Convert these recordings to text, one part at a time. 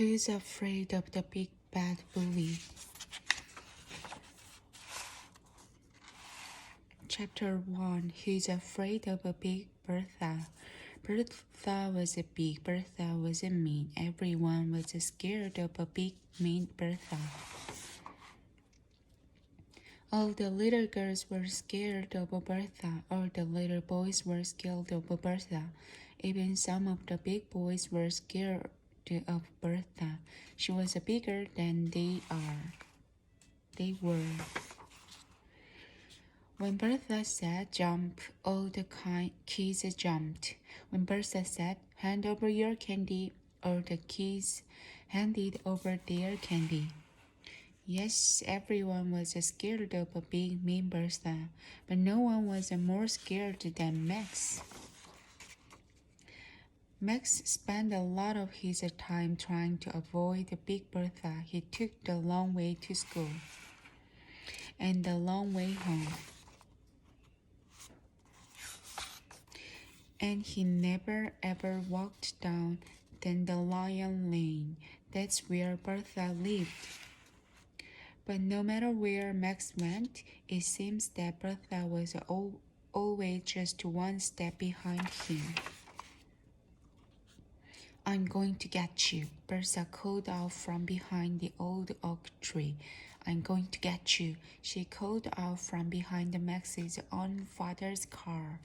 Who's afraid of the big bad bully? Chapter 1. Who's afraid of a big Bertha? Bertha was a big, Bertha was a mean. Everyone was scared of a big, mean Bertha. All the little girls were scared of Bertha. All the little boys were scared of Bertha. Even some of the big boys were scared of Bertha. She was bigger than they were. When Bertha said jump, all the kids jumped. When Bertha said hand over your candy, all the kids handed over their candy. Yes, everyone was scared of a big mean Bertha, but no one was more scared than Max. Max spent a lot of his time trying to avoid Big Bertha. He took the long way to school and the long way home. And he never ever walked down Dandelion Lane. That's where Bertha lived. But no matter where Max went, it seems that Bertha was always just one step behind him. I'm going to get you, Bertha called out from behind the old oak tree. I'm going to get you, she called out from behind Max's own father's car.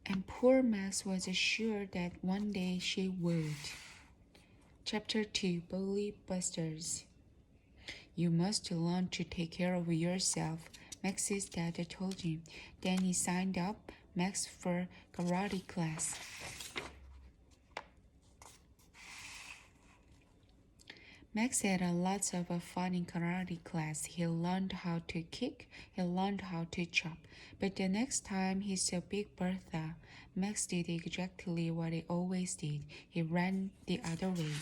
And poor Max was sure that one day she would. Chapter 2. Bully Busters. You must learn to take care of yourself, Max's dad told him. Then he signed up Max for karate class. Max had lots of fun in karate class. He learned how to kick, he learned how to chop. But the next time he saw Big Bertha, Max did exactly what he always did. He ran the other way.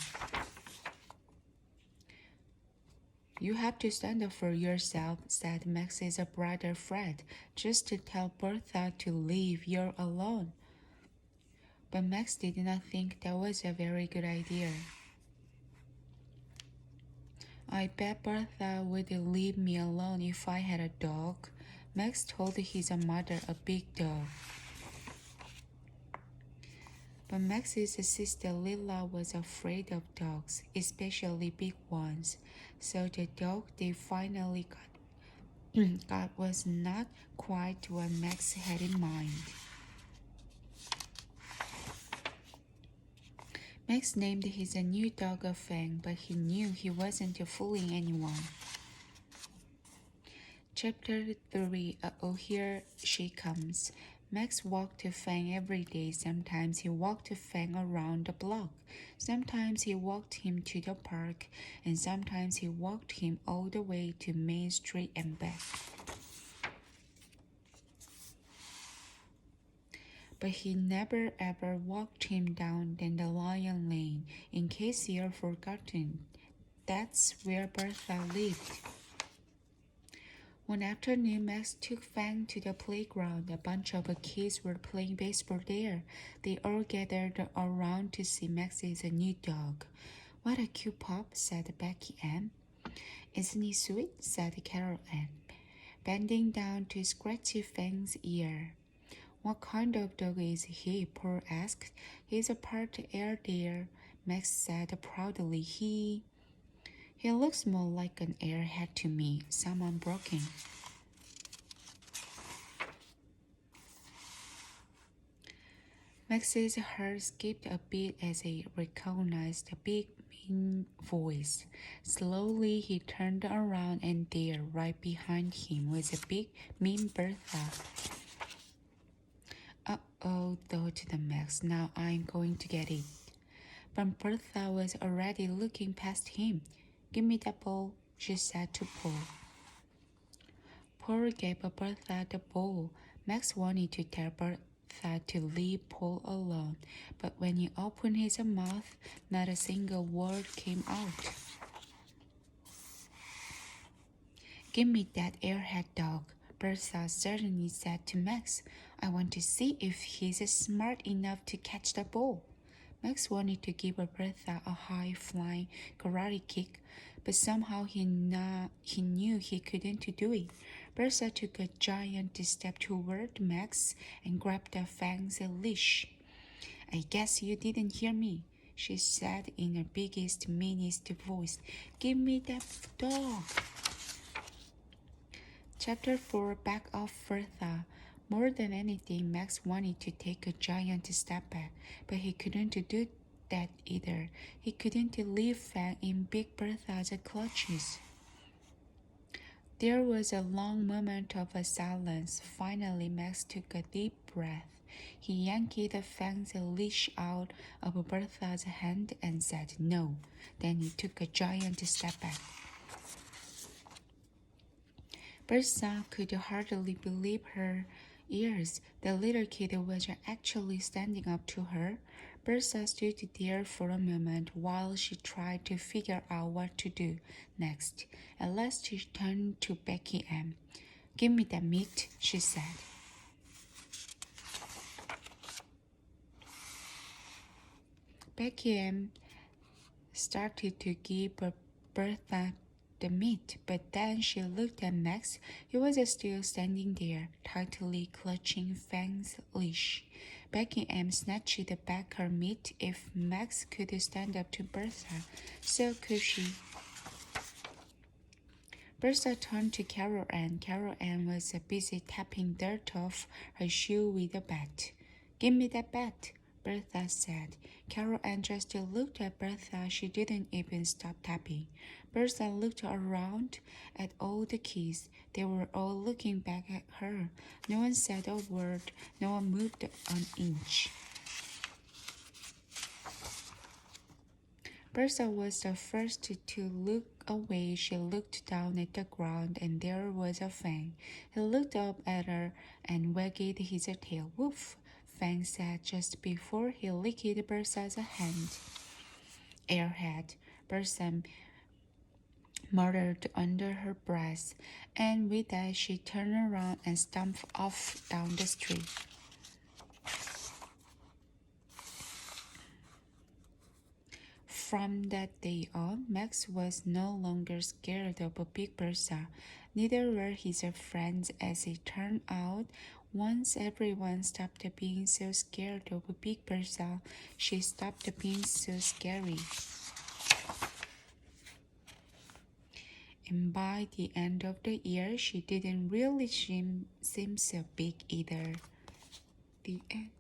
You have to stand up for yourself, said Max's brother Fred. Just to tell Bertha to leave you alone. But Max did not think that was a very good idea. I bet Bertha would leave me alone if I had a dog. Max told his mother a big dog. But Max's sister Lila was afraid of dogs, especially big ones. So the dog they finally got was not quite what Max had in mind. Max named his new dog Fang, but he knew he wasn't fooling anyone. Chapter 3. Oh, here she comes. Max walked Fang every day. Sometimes he walked Fang around the block. Sometimes he walked him to the park. And sometimes he walked him all the way to Main Street and back. But he never ever walked him down Dandelion Lane. In case you've forgotten, that's where Bertha lived. One afternoon, Max took Fang to the playground. A bunch of kids were playing baseball there. They all gathered around to see Max's new dog. What a cute pup, said Becky Ann. Isn't he sweet, said Carol Ann, bending down to scratch Fang's ear. What kind of dog is he? Paul asked. He's a part Airedale, Max said proudly. He looks more like an airhead to me. Someone broke in. Max's heart skipped a bit as he recognized the big, mean voice. Slowly he turned around, and there, right behind him, was a big, mean Bertha. Uh-oh, thought the Max. Now I'm going to get it. But Bertha was already looking past him. Give me that ball, she said to Paul. Paul gave Bertha the ball. Max wanted to tell Bertha to leave Paul alone, but when he opened his mouth, not a single word came out. Give me that airhead dog, Bertha suddenly said to Max. I want to see if he's smart enough to catch the ball. Max wanted to give Bertha a high-flying karate kick, but somehow he knew he couldn't do it. Bertha took a giant step toward Max and grabbed the Fang's leash. I guess you didn't hear me, she said in her biggest, meanest voice. Give me that dog. Chapter 4 Back off Bertha. More than anything, Max wanted to take a giant step back, but he couldn't do that either. He couldn't leave Fang in Big Bertha's clutches. There was a long moment of silence. Finally, Max took a deep breath. He yanked Fang's leash out of Bertha's hand and said no. Then he took a giant step back. Bertha could hardly believe her ears. The little kid was actually standing up to her. Bertha stood there for a moment while she tried to figure out what to do next. At last she turned to Becky M. Give me that meat, she said. Becky M started to give Bertha the meat, but then she looked at Max. He was still standing there, tightly clutching Fang's leash. Becky M snatched back her meat. If Max could stand up to Bertha, so could she. Bertha turned to Carol Ann. Carol Ann was busy tapping dirt off her shoe with a bat. Give me that bat, Bertha said. Carol Ann just looked at Bertha. She didn't even stop tapping. Bertha looked around at all the kids. They were all looking back at her. No one said a word. No one moved an inch. Bertha was the first to look away. She looked down at the ground, and there was a Fang. He looked up at her and wagged his tail. Woof, Fang said just before he licked Bertha's hand. Airhead, Bertha muttered under her breath, and with that she turned around and stomped off down the street. From that day on, Max was no longer scared of Big Bertha. Neither were his friends, as it turned out. Once everyone stopped being so scared of Big Bertha, she stopped being so scary. And by the end of the year, she didn't really seem so big either. The end.